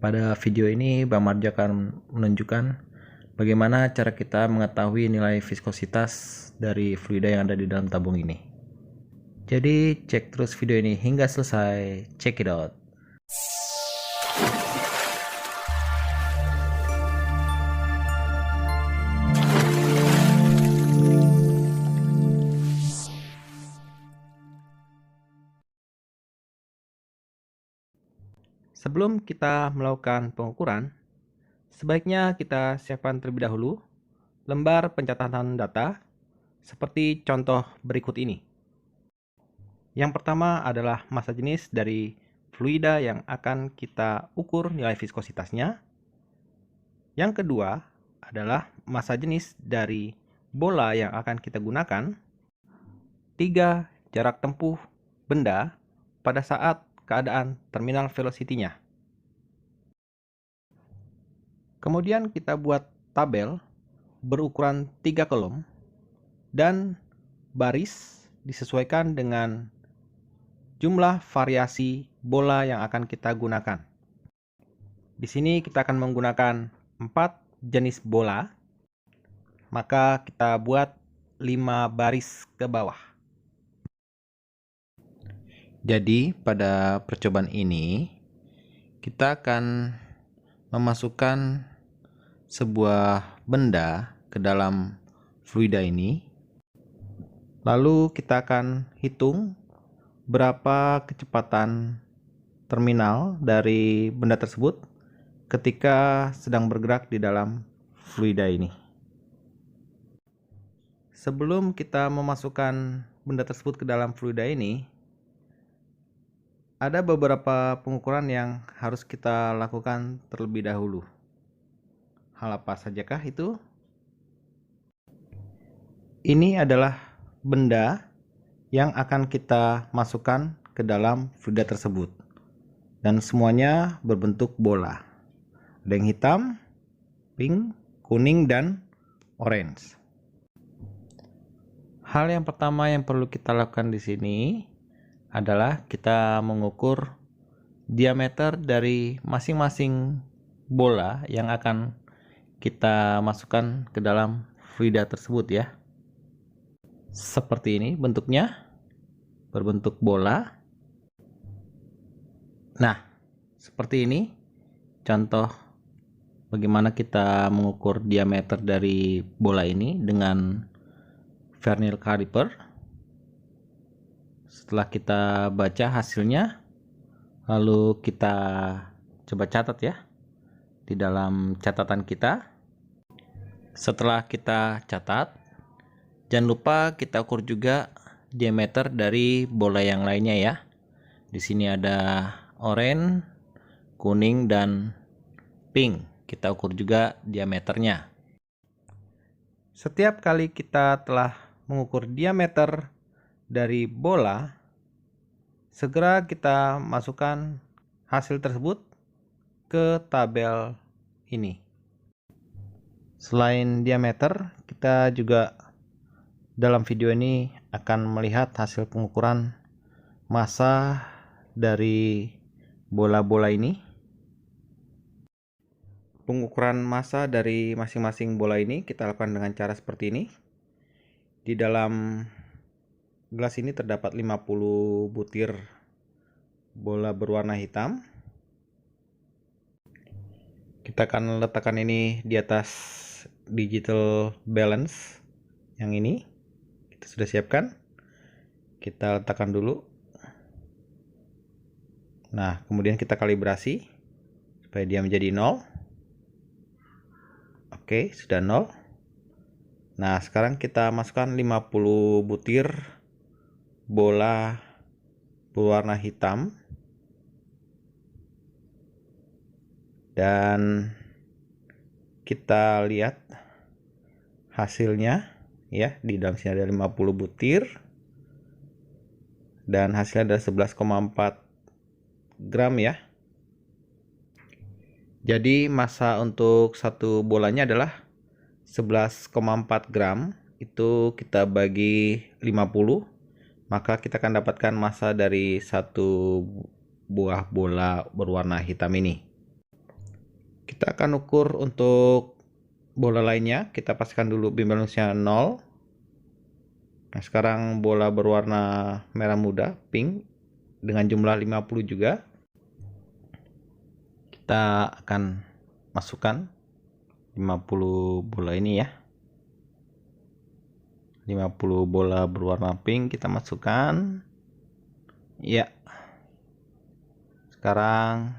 Pada video ini Bang Marja akan menunjukkan bagaimana cara kita mengetahui nilai viskositas dari fluida yang ada di dalam tabung ini. Jadi cek terus video ini hingga selesai. Check it out. Sebelum kita melakukan pengukuran, sebaiknya kita siapkan terlebih dahulu lembar pencatatan data seperti contoh berikut ini. Yang pertama adalah massa jenis dari fluida yang akan kita ukur nilai viskositasnya. Yang kedua adalah massa jenis dari bola yang akan kita gunakan. 3. Jarak tempuh benda pada saat keadaan terminal velocity-nya. Kemudian kita buat tabel berukuran 3 kolom dan baris disesuaikan dengan jumlah variasi bola yang akan kita gunakan. Di sini kita akan menggunakan 4 jenis bola, maka kita buat 5 baris ke bawah. Jadi pada percobaan ini kita akan memasukkan sebuah benda ke dalam fluida ini. Lalu kita akan hitung berapa kecepatan terminal dari benda tersebut ketika sedang bergerak di dalam fluida ini. Sebelum kita memasukkan benda tersebut ke dalam fluida ini, ada beberapa pengukuran yang harus kita lakukan terlebih dahulu. Hal apa sajakah itu? Ini adalah benda yang akan kita masukkan ke dalam fluida tersebut. Dan semuanya berbentuk bola. Ada yang hitam, pink, kuning, dan orange. Hal yang pertama yang perlu kita lakukan di sini adalah kita mengukur diameter dari masing-masing bola yang akan kita masukkan ke dalam fluida tersebut ya. Seperti ini bentuknya, berbentuk bola. Nah, seperti ini contoh bagaimana kita mengukur diameter dari bola ini dengan vernier caliper. Setelah kita baca hasilnya, lalu kita coba catat ya di dalam catatan kita. Setelah kita catat, jangan lupa kita ukur juga diameter dari bola yang lainnya ya. Di sini ada oranye, kuning, dan pink. Kita ukur juga diameternya. Setiap kali kita telah mengukur diameter dari bola, segera kita masukkan hasil tersebut ke tabel ini. Selain diameter, kita juga dalam video ini akan melihat hasil pengukuran massa dari bola-bola ini. Pengukuran massa dari masing-masing bola ini kita lakukan dengan cara seperti ini. Di dalam gelas ini terdapat 50 butir bola berwarna hitam. Kita akan letakkan ini di atas digital balance yang ini. Kita sudah siapkan. Kita letakkan dulu. Nah, kemudian kita kalibrasi supaya dia menjadi 0. Oke, sudah 0. Nah, sekarang kita masukkan 50 butir bola berwarna hitam dan kita lihat hasilnya ya. Di dalam sini ada 50 butir dan hasilnya ada 11,4 gram ya. Jadi massa untuk satu bolanya adalah 11,4 gram. Itu kita bagi 50, maka kita akan dapatkan massa dari satu buah bola berwarna hitam ini. Kita akan ukur untuk bola lainnya. Kita pastikan dulu beam balance-nya 0. Nah, sekarang bola berwarna merah muda, pink, dengan jumlah 50 juga. Kita akan masukkan 50 bola ini ya. 50 bola berwarna pink kita masukkan. Ya. Sekarang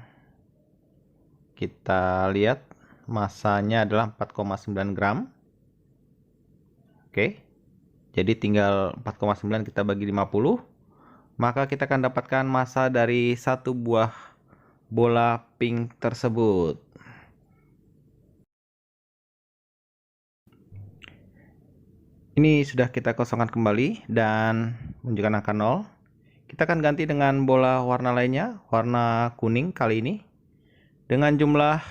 kita lihat masanya adalah 4,9 gram. Oke. Jadi tinggal 4,9 kita bagi 50. Maka kita akan dapatkan massa dari satu buah bola pink tersebut. Ini sudah kita kosongkan kembali dan menunjukkan angka 0. Kita akan ganti dengan bola warna lainnya, warna kuning kali ini. Dengan jumlah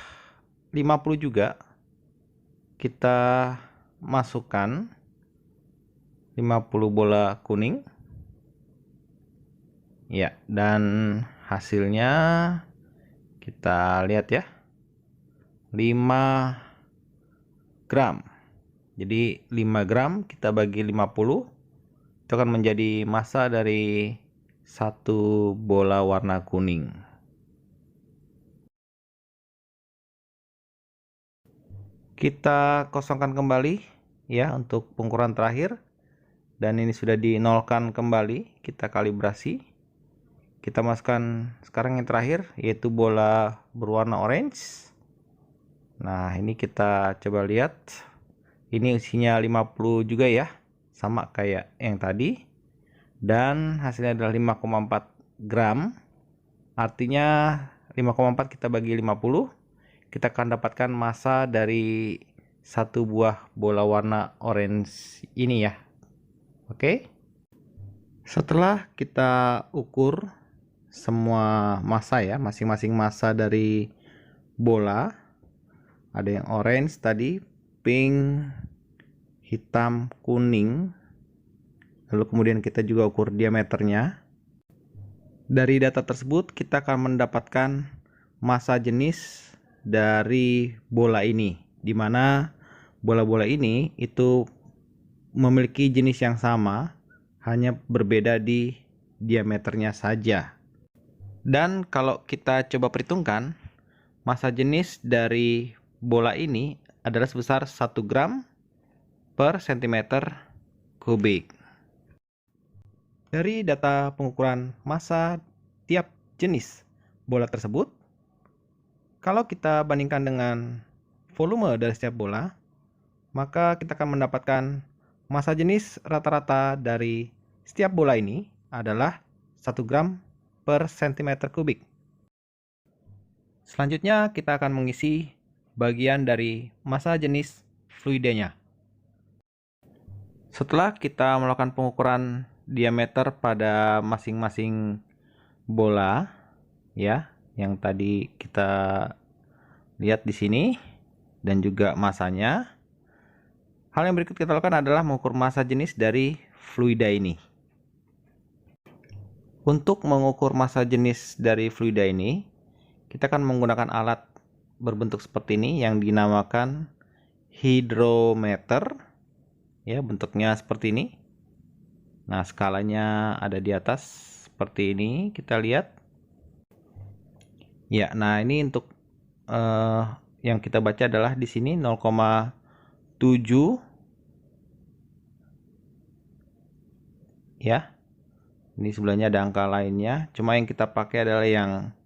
50 juga. Kita masukkan 50 bola kuning. Ya, dan hasilnya kita lihat ya. 5 gram. Jadi 5 gram kita bagi 50 itu akan menjadi massa dari satu bola warna kuning. Kita kosongkan kembali ya untuk pengukuran terakhir. Dan ini sudah dinolkan kembali, kita kalibrasi. Kita masukkan sekarang yang terakhir yaitu bola berwarna orange. Nah, ini kita coba lihat. Ini isinya 50 juga ya, sama kayak yang tadi. Dan hasilnya adalah 5,4 gram. Artinya 5,4 kita bagi 50, kita akan dapatkan massa dari satu buah bola warna orange ini ya. Oke. Setelah kita ukur semua massa ya, masing-masing massa dari bola. Ada yang orange tadi, pink, hitam, kuning. Lalu kemudian kita juga ukur diameternya. Dari data tersebut kita akan mendapatkan massa jenis dari bola ini, di mana bola-bola ini itu memiliki jenis yang sama, hanya berbeda di diameternya saja. Dan kalau kita coba perhitungkan, massa jenis dari bola ini adalah sebesar 1 gram per centimeter kubik. Dari data pengukuran massa tiap jenis bola tersebut, kalau kita bandingkan dengan volume dari setiap bola, maka kita akan mendapatkan massa jenis rata-rata dari setiap bola ini adalah 1 gram per centimeter kubik. Selanjutnya kita akan mengisi bagian dari massa jenis fluidanya. Setelah kita melakukan pengukuran diameter pada masing-masing bola ya, yang tadi kita lihat di sini dan juga massanya, hal yang berikut kita lakukan adalah mengukur massa jenis dari fluida ini. Untuk mengukur massa jenis dari fluida ini, kita akan menggunakan alat berbentuk seperti ini yang dinamakan hidrometer. Ya, bentuknya seperti ini. Nah, skalanya ada di atas seperti ini, kita lihat. Ya, nah ini untuk yang kita baca adalah di sini 0,7 ya. Ini sebelahnya ada angka lainnya, cuma yang kita pakai adalah yang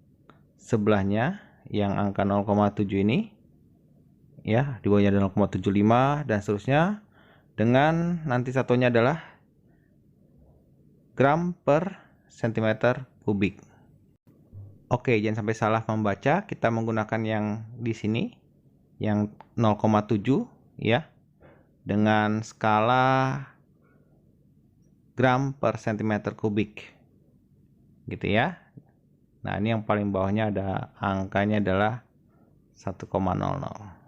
sebelahnya, yang angka 0,7 ini. Ya, di bawahnya ada 0,75 dan seterusnya. Dengan nanti satunya adalah gram per centimeter kubik. Oke, jangan sampai salah membaca. Kita menggunakan yang di sini, yang 0,7 ya, dengan skala gram per centimeter kubik, gitu ya. Nah, ini yang paling bawahnya ada angkanya adalah 1,00.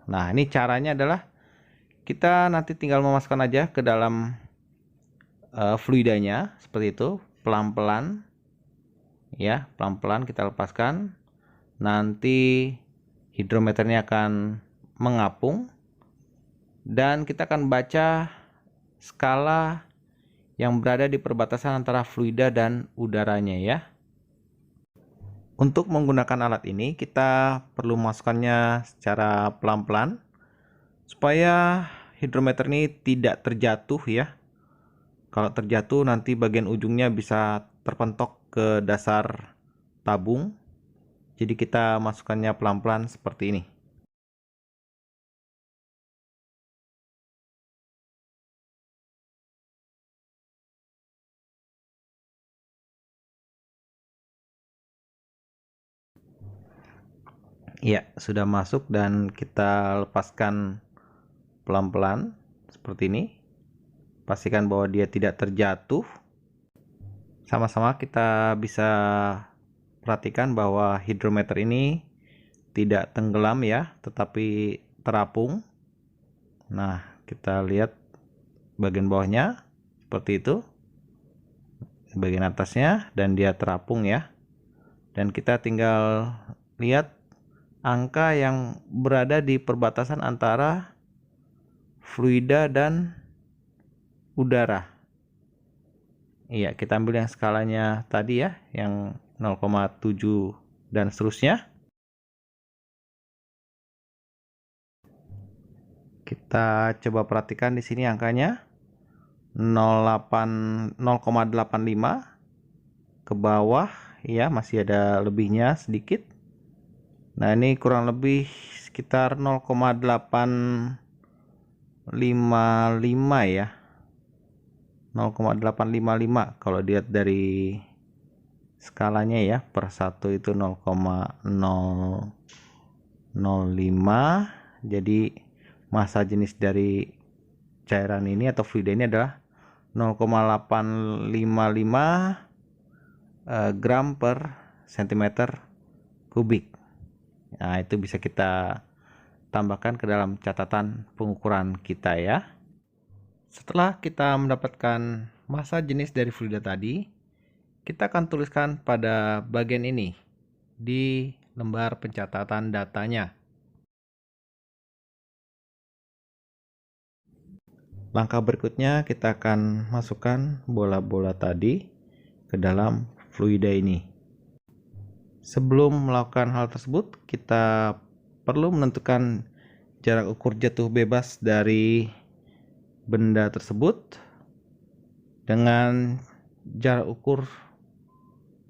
Nah, ini caranya adalah kita nanti tinggal memasukkan aja ke dalam fluidanya seperti itu, pelan-pelan ya, pelan-pelan kita lepaskan. Nanti hidrometernya akan mengapung dan kita akan baca skala yang berada di perbatasan antara fluida dan udaranya ya. Untuk menggunakan alat ini kita perlu masukkannya secara pelan-pelan supaya hidrometer ini tidak terjatuh ya. Kalau terjatuh nanti bagian ujungnya bisa terpentok ke dasar tabung. Jadi kita masukkannya pelan-pelan seperti ini. Ya, sudah masuk dan kita lepaskan pelan-pelan seperti ini. Pastikan bahwa dia tidak terjatuh. Sama-sama kita bisa perhatikan bahwa hidrometer ini tidak tenggelam ya, tetapi terapung. Nah, kita lihat bagian bawahnya seperti itu. Bagian atasnya dan dia terapung ya. Dan kita tinggal lihat angka yang berada di perbatasan antara fluida dan udara. Iya, kita ambil yang skalanya tadi ya, yang 0,7 dan seterusnya. Kita coba perhatikan di sini angkanya 0,85 ke bawah ya, masih ada lebihnya sedikit. Nah, ini kurang lebih sekitar 0,855 ya. 0,855 kalau dilihat dari skalanya ya, per 1 itu 0,005. Jadi massa jenis dari cairan ini atau fluida ini adalah 0,855 gram per cm3. Nah, itu bisa kita tambahkan ke dalam catatan pengukuran kita ya. Setelah kita mendapatkan massa jenis dari fluida tadi, kita akan tuliskan pada bagian ini di lembar pencatatan datanya. Langkah berikutnya kita akan masukkan bola-bola tadi ke dalam fluida ini. Sebelum melakukan hal tersebut, kita perlu menentukan jarak ukur jatuh bebas dari benda tersebut dengan jarak ukur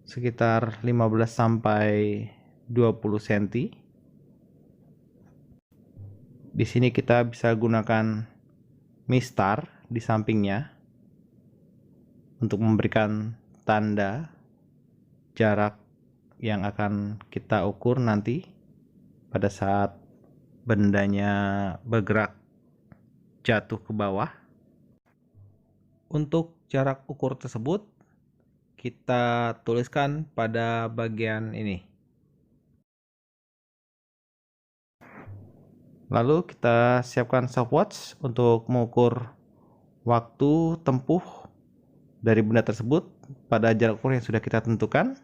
sekitar 15 sampai 20 cm. Di sini kita bisa gunakan mistar di sampingnya untuk memberikan tanda jarak yang akan kita ukur nanti pada saat bendanya bergerak jatuh ke bawah. Untuk jarak ukur tersebut kita tuliskan pada bagian ini. Lalu kita siapkan stopwatch untuk mengukur waktu tempuh dari benda tersebut pada jarak ukur yang sudah kita tentukan.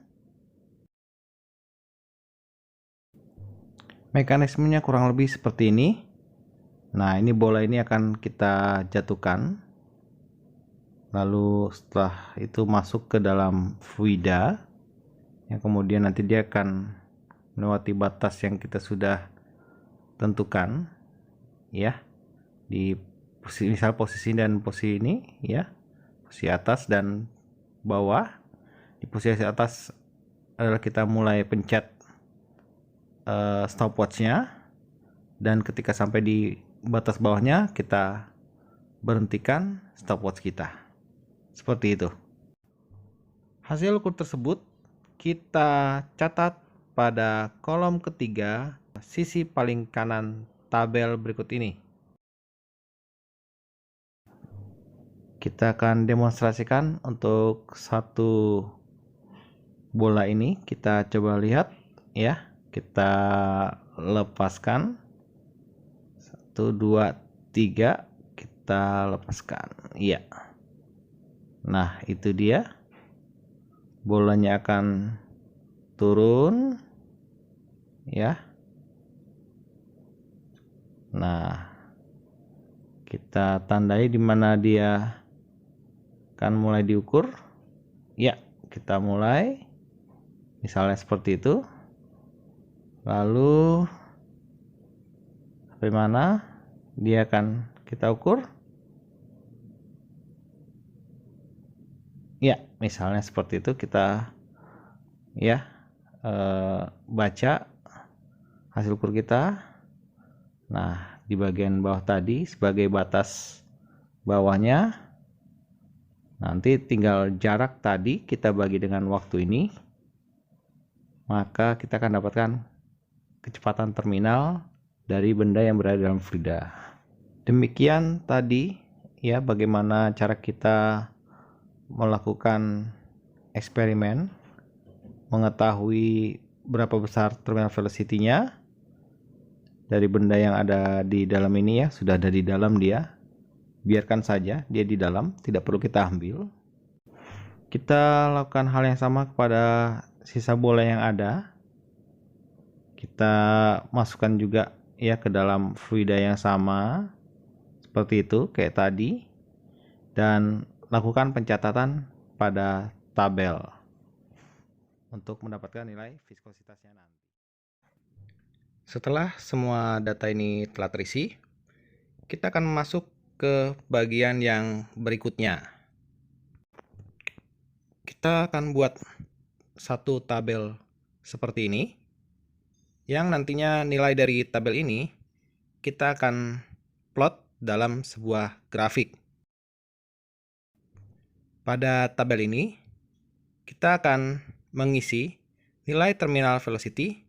Mekanismenya kurang lebih seperti ini. Nah, ini bola ini akan kita jatuhkan. Lalu setelah itu masuk ke dalam fluida, yang kemudian nanti dia akan melewati batas yang kita sudah tentukan ya, di posisi, misal posisi dan posisi ini ya, posisi atas dan bawah. Di posisi atas adalah kita mulai pencet stopwatchnya, dan ketika sampai di batas bawahnya kita berhentikan stopwatch kita. Seperti itu. Hasil ukur tersebut kita catat pada kolom ketiga sisi paling kanan tabel berikut ini. Kita akan demonstrasikan untuk satu bola ini. Kita coba lihat ya. Kita lepaskan 1, 2, 3, kita lepaskan iya. Nah, itu dia, bolanya akan turun ya, Nah, kita tandai di mana dia akan mulai diukur. Ya, kita mulai. Misalnya seperti itu. Lalu sampai mana dia akan kita ukur. Ya, misalnya seperti itu kita baca hasil ukur kita. Nah, di bagian bawah tadi sebagai batas bawahnya, nanti tinggal jarak tadi kita bagi dengan waktu ini, maka kita akan dapatkan kecepatan terminal dari benda yang berada dalam fluida. Demikian tadi ya bagaimana cara kita melakukan eksperimen, mengetahui berapa besar terminal velocity-nya dari benda yang ada di dalam ini ya, sudah ada di dalam dia. Biarkan saja dia di dalam, tidak perlu kita ambil. Kita lakukan hal yang sama kepada sisa bola yang ada. Kita masukkan juga ya ke dalam fluida yang sama seperti itu kayak tadi, dan lakukan pencatatan pada tabel untuk mendapatkan nilai viskositasnya nanti. Setelah semua data ini telah terisi, kita akan masuk ke bagian yang berikutnya. Kita akan buat satu tabel seperti ini, yang nantinya nilai dari tabel ini kita akan plot dalam sebuah grafik. Pada tabel ini, kita akan mengisi nilai terminal velocity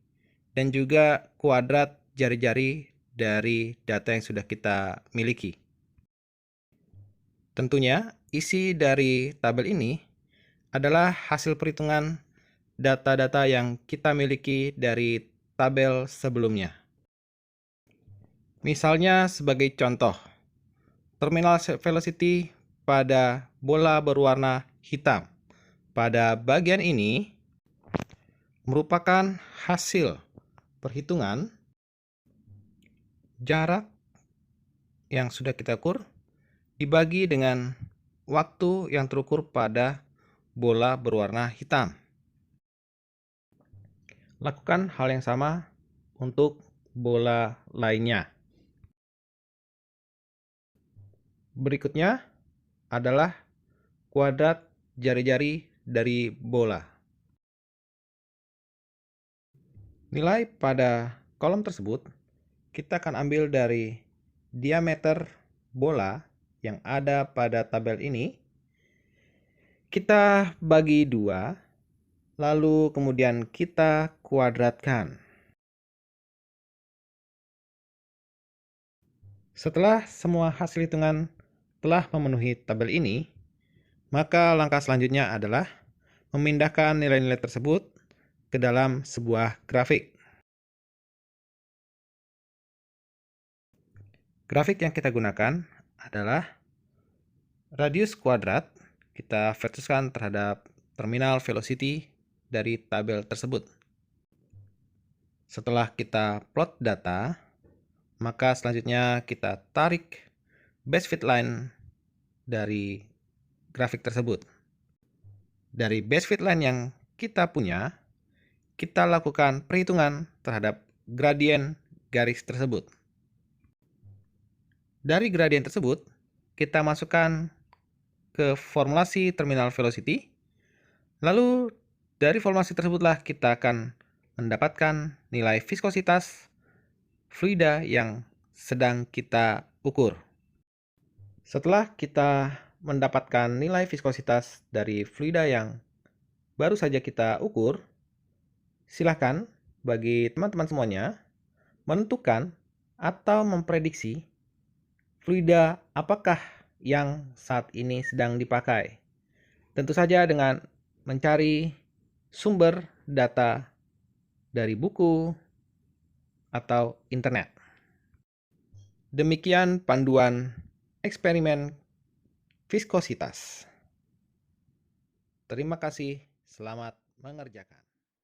dan juga kuadrat jari-jari dari data yang sudah kita miliki. Tentunya, isi dari tabel ini adalah hasil perhitungan data-data yang kita miliki dari tabel sebelumnya. Misalnya sebagai contoh, terminal velocity pada bola berwarna hitam pada bagian ini merupakan hasil perhitungan jarak yang sudah kita ukur dibagi dengan waktu yang terukur pada bola berwarna hitam. Lakukan hal yang sama untuk bola lainnya. Berikutnya adalah kuadrat jari-jari dari bola. Nilai pada kolom tersebut kita akan ambil dari diameter bola yang ada pada tabel ini. Kita bagi 2, lalu kemudian kita kuadratkan. Setelah semua hasil hitungan telah memenuhi tabel ini, maka langkah selanjutnya adalah memindahkan nilai-nilai tersebut ke dalam sebuah grafik. Grafik yang kita gunakan adalah radius kuadrat kita versuskan terhadap terminal velocity dari tabel tersebut. Setelah kita plot data, maka selanjutnya kita tarik base fit line dari grafik tersebut. Dari base fit line yang kita punya, kita lakukan perhitungan terhadap gradien garis tersebut. Dari gradien tersebut, kita masukkan ke formulasi terminal velocity. Lalu dari formulasi tersebutlah kita akan mendapatkan nilai viskositas fluida yang sedang kita ukur. Setelah kita mendapatkan nilai viskositas dari fluida yang baru saja kita ukur, silakan bagi teman-teman semuanya menentukan atau memprediksi fluida apakah yang saat ini sedang dipakai. Tentu saja dengan mencari sumber data dari buku atau internet. Demikian panduan eksperimen viskositas. Terima kasih, selamat mengerjakan.